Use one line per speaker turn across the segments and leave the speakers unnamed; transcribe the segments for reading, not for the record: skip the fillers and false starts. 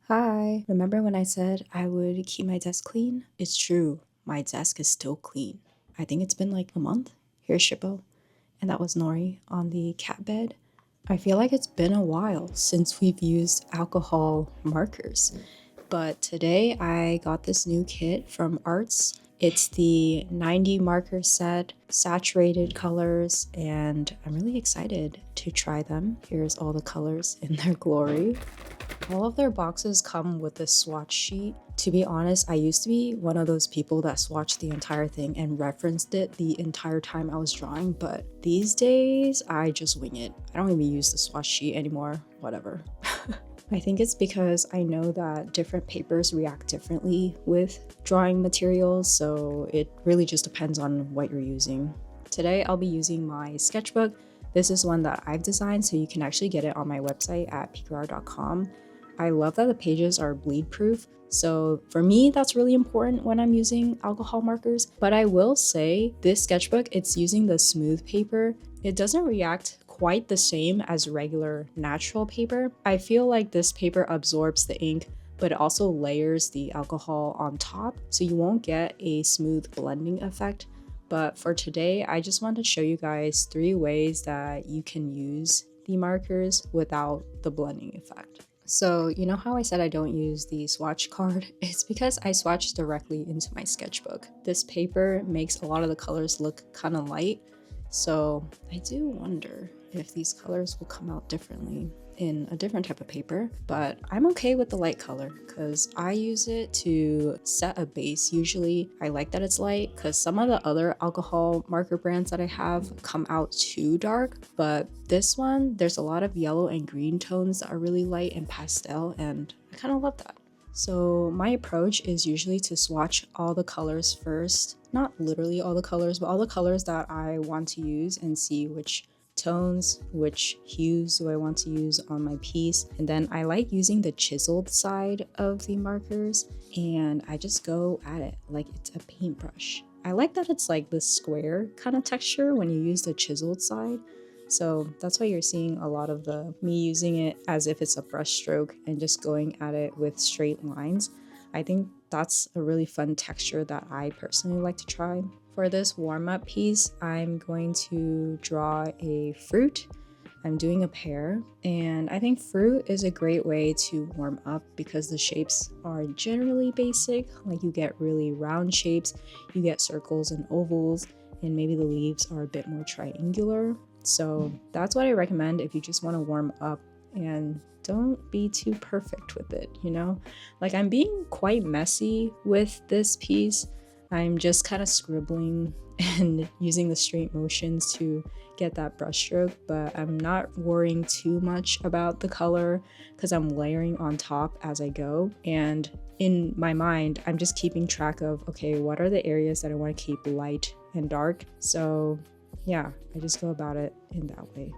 Hi, remember when I said I would keep my desk clean? It's true, my desk is still clean. I think it's been like a month. Here's Shippo, and that was Nori on the cat bed. I feel like it's been a while since we've used alcohol markers, but today I got this new kit from Arts. It's the 90 marker set, saturated colors, and I'm really excited to try them. Here's all the colors in their glory. All of their boxes come with this swatch sheet. To be honest, I used to be one of those people that swatched the entire thing and referenced it the entire time I was drawing, but these days I just wing it. I don't even use the swatch sheet anymore, whatever. I think it's because I know that different papers react differently with drawing materials, so it really just depends on what you're using. Today I'll be using my sketchbook. This is one that I've designed, so you can actually get it on my website at pqr.com. I love that the pages are bleed proof, so for me that's really important when I'm using alcohol markers. But I will say this sketchbook, it's using the smooth paper. It doesn't react quite the same as regular natural paper. I feel like this paper absorbs the ink, but it also layers the alcohol on top, so you won't get a smooth blending effect. But for today, I just want to show you guys 3 ways that you can use the markers without the blending effect. So you know how I said I don't use the swatch card? It's because I swatch directly into my sketchbook. This paper makes a lot of the colors look kind of light, so I do wonder if these colors will come out differently in a different type of paper, but I'm okay with the light color because I use it to set a base. Usually I like that it's light because some of the other alcohol marker brands that I have come out too dark, but this one, there's a lot of yellow and green tones that are really light and pastel, and I kind of love that. So my approach is usually to swatch all the colors first, not literally all the colors, but all the colors that I want to use, and see which tones, which hues do I want to use on my piece. And then I like using the chiseled side of the markers, and I just go at it like it's a paintbrush. I like that it's like this square kind of texture when you use the chiseled side. So that's why you're seeing a lot of me using it as if it's a brush stroke and just going at it with straight lines. I think that's a really fun texture that I personally like to try. For this warm-up piece, I'm going to draw a fruit. I'm doing a pear, and I think fruit is a great way to warm up because the shapes are generally basic. Like you get really round shapes, you get circles and ovals, and maybe the leaves are a bit more triangular. So that's what I recommend if you just want to warm up and don't be too perfect with it, you know? Like I'm being quite messy with this piece. I'm just kind of scribbling and using the straight motions to get that brush stroke, but I'm not worrying too much about the color because I'm layering on top as I go. And in my mind, I'm just keeping track of, okay, what are the areas that I want to keep light and dark? So yeah, I just go about it in that way.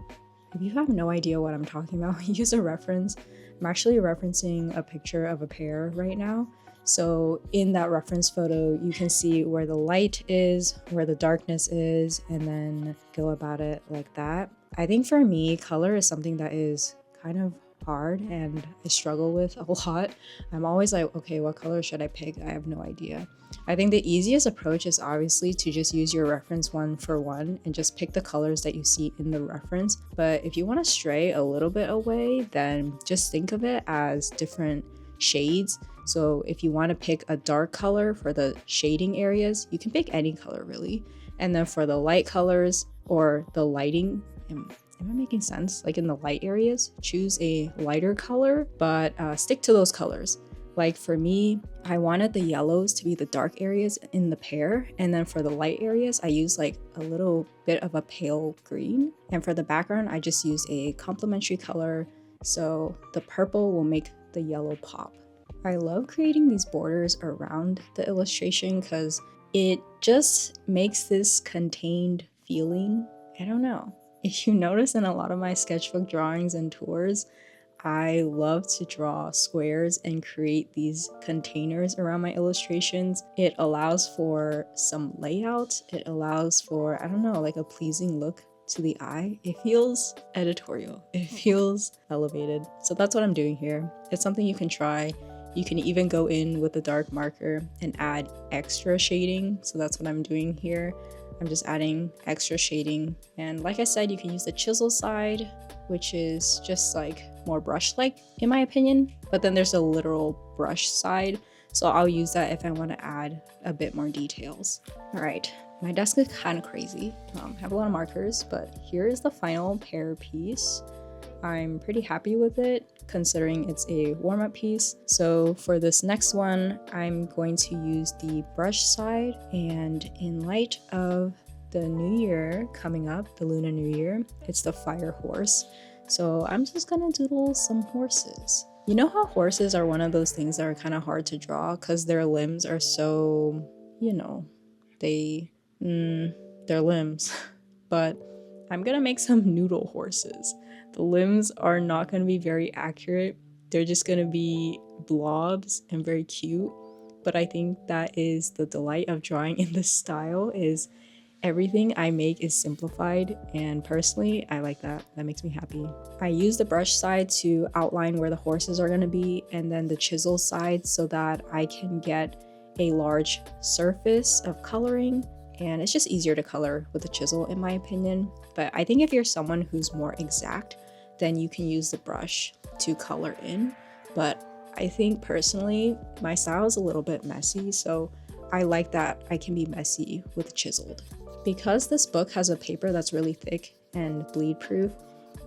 If you have no idea what I'm talking about, use a reference. I'm actually referencing a picture of a pear right now. So in that reference photo, you can see where the light is, where the darkness is, and then go about it like that. I think for me, color is something that is kind of hard and I struggle with a lot. I'm always like, okay, what color should I pick? I have no idea. I think the easiest approach is obviously to just use your reference one for one and just pick the colors that you see in the reference. But if you want to stray a little bit away, then just think of it as different shades. So if you want to pick a dark color for the shading areas, you can pick any color really. And then for the light colors or the lighting, am I making sense? Like in the light areas, choose a lighter color, but stick to those colors. Like for me, I wanted the yellows to be the dark areas in the pear, and then for the light areas, I use like a little bit of a pale green. And for the background, I just use a complementary color, so the purple will make the yellow pop. I love creating these borders around the illustration because it just makes this contained feeling. I don't know. If you notice in a lot of my sketchbook drawings and tours, I love to draw squares and create these containers around my illustrations. It allows for some layout. It allows for, I don't know, like a pleasing look to the eye. It feels editorial. It feels elevated. So that's what I'm doing here. It's something you can try. You can even go in with a dark marker and add extra shading. So that's what I'm doing here. I'm just adding extra shading. And like I said, you can use the chisel side, which is just like more brush-like in my opinion. But then there's a literal brush side. So I'll use that if I want to add a bit more details. All right, my desk is kind of crazy. I have a lot of markers, but here is the final pear piece. I'm pretty happy with it considering it's a warm-up piece. So for this next one, I'm going to use the brush side, and in light of the new year coming up, the Lunar New Year, it's the fire horse. So I'm just gonna doodle some horses. You know how horses are one of those things that are kind of hard to draw because their limbs are so, you know, their limbs. But I'm gonna make some noodle horses. The limbs are not going to be very accurate. They're just going to be blobs and very cute. But I think that is the delight of drawing in this style, is everything I make is simplified, and personally I like that. That makes me happy. I use the brush side to outline where the horses are going to be, and then the chisel side so that I can get a large surface of coloring. And it's just easier to color with a chisel in my opinion. But I think if you're someone who's more exact, then you can use the brush to color in. But I think personally, my style is a little bit messy, so I like that I can be messy with chiseled. Because this book has a paper that's really thick and bleed proof,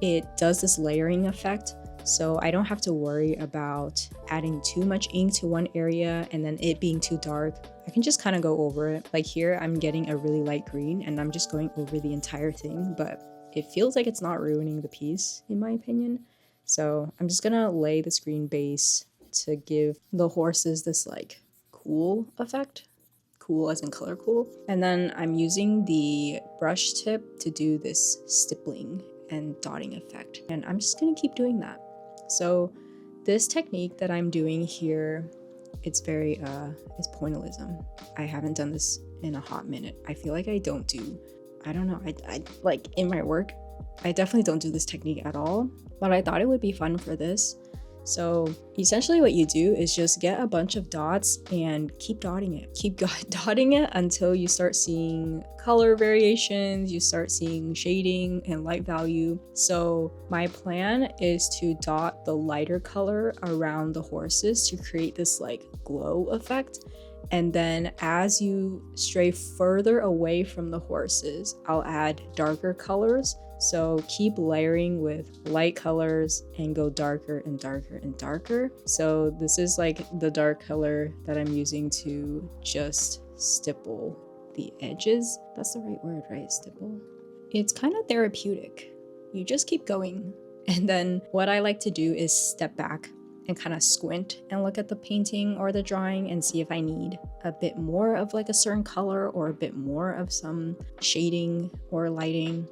it does this layering effect. So I don't have to worry about adding too much ink to one area and then it being too dark. I can just kind of go over it. Like here, I'm getting a really light green and I'm just going over the entire thing, but it feels like it's not ruining the piece in my opinion. So I'm just gonna lay this green base to give the horses this like cool effect. Cool as in color cool. And then I'm using the brush tip to do this stippling and dotting effect. And I'm just gonna keep doing that. So this technique that I'm doing here, it's very, it's pointillism. I haven't done this in a hot minute. I feel like I don't know, I like in my work, I definitely don't do this technique at all, but I thought it would be fun for this. So essentially what you do is just get a bunch of dots and keep dotting it. Keep dotting it until you start seeing color variations, you start seeing shading and light value. So my plan is to dot the lighter color around the horses to create this like glow effect. And then as you stray further away from the horses, I'll add darker colors. So keep layering with light colors and go darker and darker and darker. So this is like the dark color that I'm using to just stipple the edges. That's the right word, right? Stipple. It's kind of therapeutic. You just keep going. And then what I like to do is step back and kind of squint and look at the painting or the drawing and see if I need a bit more of like a certain color or a bit more of some shading or lighting.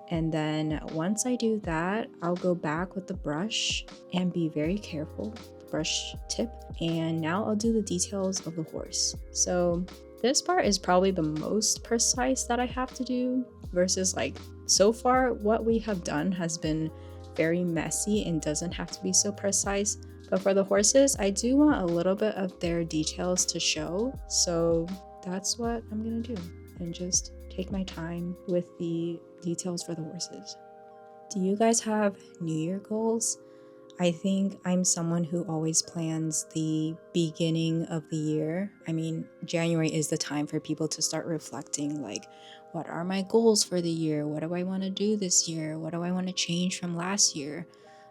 And then once I do that, I'll go back with the brush and be very careful, the brush tip. And now I'll do the details of the horse. So this part is probably the most precise that I have to do versus like so far what we have done has been very messy and doesn't have to be so precise. But for the horses, I do want a little bit of their details to show. So that's what I'm gonna do and just take my time with the details for the horses. Do you guys have New Year goals? I think I'm someone who always plans the beginning of the year. I mean, January is the time for people to start reflecting, like, what are my goals for the year? What do I want to do this year? What do I want to change from last year?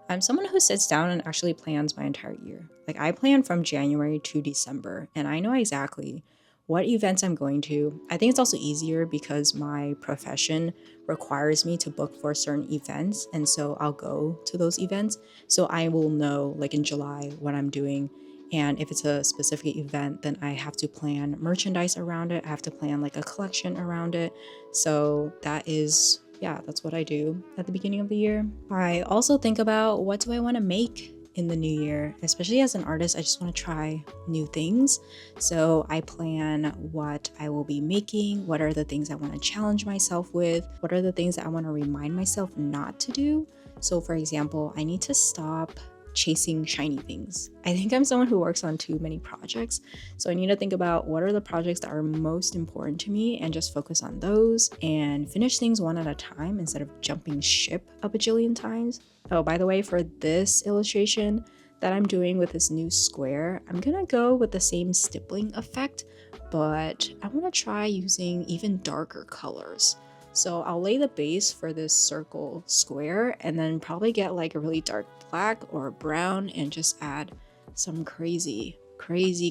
I'm someone who sits down and actually plans my entire year. Like, I plan from January to December, and I know exactly what events I'm going to. I think it's also easier because my profession requires me to book for certain events, and so I'll go to those events. So I will know like in July what I'm doing, and if it's a specific event, then I have to plan merchandise around it. I have to plan like a collection around it. So that is, yeah, that's what I do at the beginning of the year. I also think about what do I want to make in the new year. Especially as an artist, I just want to try new things. So I plan what I will be making, what are the things I want to challenge myself with, what are the things that I want to remind myself not to do. So for example, I need to stop chasing shiny things. I think I'm someone who works on too many projects. So I need to think about what are the projects that are most important to me and just focus on those and finish things one at a time instead of jumping ship a bajillion times. Oh, by the way, for this illustration that I'm doing with this new square, I'm gonna go with the same stippling effect, but I wanna try using even darker colors. So I'll lay the base for this circle square and then probably get like a really dark black or brown and just add some crazy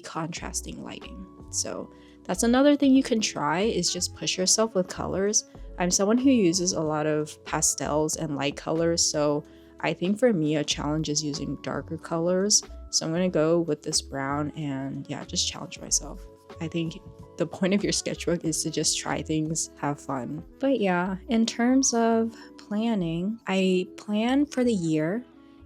contrasting lighting. So that's another thing you can try, is just push yourself with colors. I'm someone who uses a lot of pastels and light colors, so I think for me a challenge is using darker colors. So I'm gonna go with this brown and yeah, just challenge myself. I think the point of your sketchbook is to just try things, have fun. But yeah, in terms of planning, I plan for the year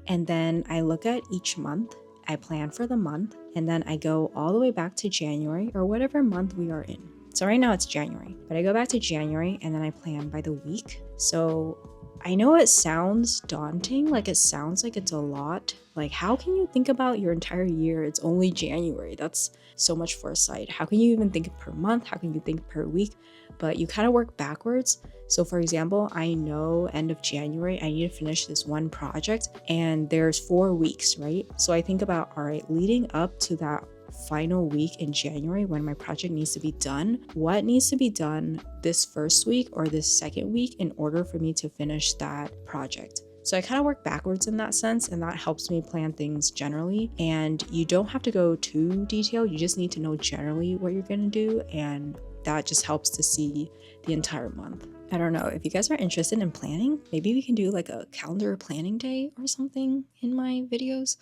and then I look at each month. I plan for the month and then I go all the way back to January or whatever month we are in. So right now it's January, but I go back to January and then I plan by the week. So I know it sounds daunting, like it sounds like it's a lot. Like, how can you think about your entire year? It's only January. That's so much foresight. How can you even think per month? How can you think per week? But you kind of work backwards. So for example, I know end of January, I need to finish this one project and there's 4 weeks, right? So I think about, all right, leading up to that final week in January when my project needs to be done, what needs to be done this first week or this second week in order for me to finish that project. So I kind of work backwards in that sense, and that helps me plan things generally. And you don't have to go too detailed, you just need to know generally what you're going to do, and that just helps to see the entire month. I don't know, if you guys are interested in planning, maybe we can do like a calendar planning day or something in my videos.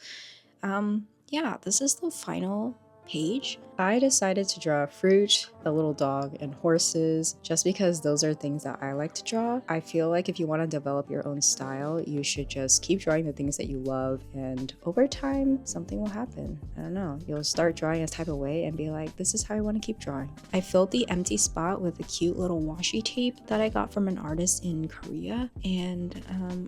Yeah, this is the final page. I decided to draw fruit, a little dog, and horses just because those are things that I like to draw. I feel like if you want to develop your own style, you should just keep drawing the things that you love, and over time, something will happen. I don't know, you'll start drawing a type of way and be like, this is how I want to keep drawing. I filled the empty spot with a cute little washi tape that I got from an artist in Korea, and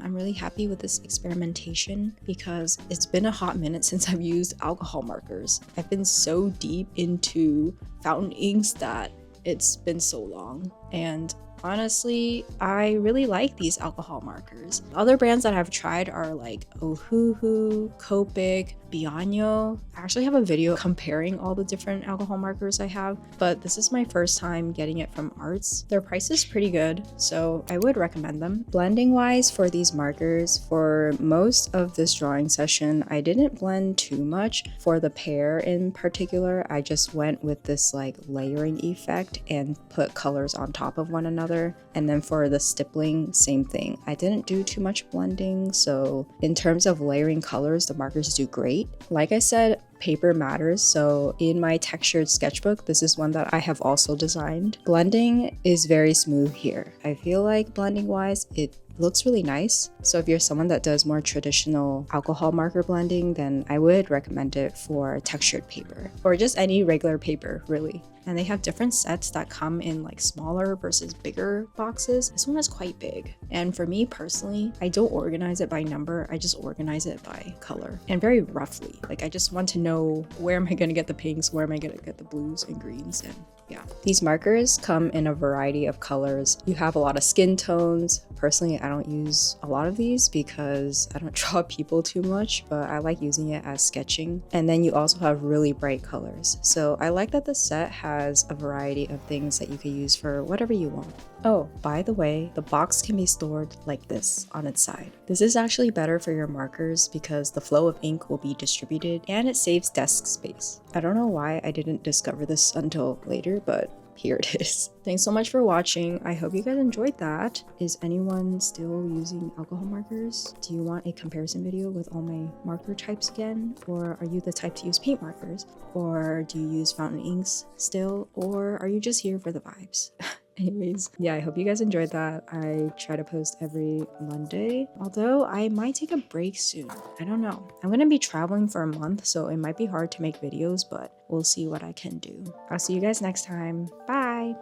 I'm really happy with this experimentation because it's been a hot minute since I've used alcohol markers. I've been so deep into fountain inks that it's been so long, and honestly, I really like these alcohol markers. Other brands that I've tried are like Ohuhu, Copic, Bianyo. I actually have a video comparing all the different alcohol markers I have, but this is my first time getting it from Arts. Their price is pretty good, so I would recommend them. Blending wise for these markers, for most of this drawing session, I didn't blend too much. For the pear in particular, I just went with this like layering effect and put colors on top of one another. And then for the stippling, same thing. I didn't do too much blending, so in terms of layering colors, the markers do great. Like I said, paper matters, so in my textured sketchbook, this is one that I have also designed. Blending is very smooth here. I feel like blending wise, it looks really nice. So if you're someone that does more traditional alcohol marker blending, then I would recommend it for textured paper or just any regular paper, really. And they have different sets that come in like smaller versus bigger boxes. This one is quite big. And for me personally, I don't organize it by number. I just organize it by color and very roughly. Like I just want to know where am I going to get the pinks, where am I going to get the blues and greens, and yeah. These markers come in a variety of colors. You have a lot of skin tones. Personally, I don't use a lot of these because I don't draw people too much, but I like using it as sketching. And then you also have really bright colors. So I like that the set has a variety of things that you can use for whatever you want. Oh, by the way, the box can be stored like this on its side. This is actually better for your markers because the flow of ink will be distributed and it saves desk space. I don't know why I didn't discover this until later, but here it is. Thanks so much for watching. I hope you guys enjoyed that. Is anyone still using alcohol markers? Do you want a comparison video with all my marker types again? Or are you the type to use paint markers? Or do you use fountain inks still? Or are you just here for the vibes? Anyways, yeah, I hope you guys enjoyed that. I try to post every Monday, although I might take a break soon. I don't know. I'm gonna be traveling for a month, so it might be hard to make videos, but we'll see what I can do. I'll see you guys next time. Bye!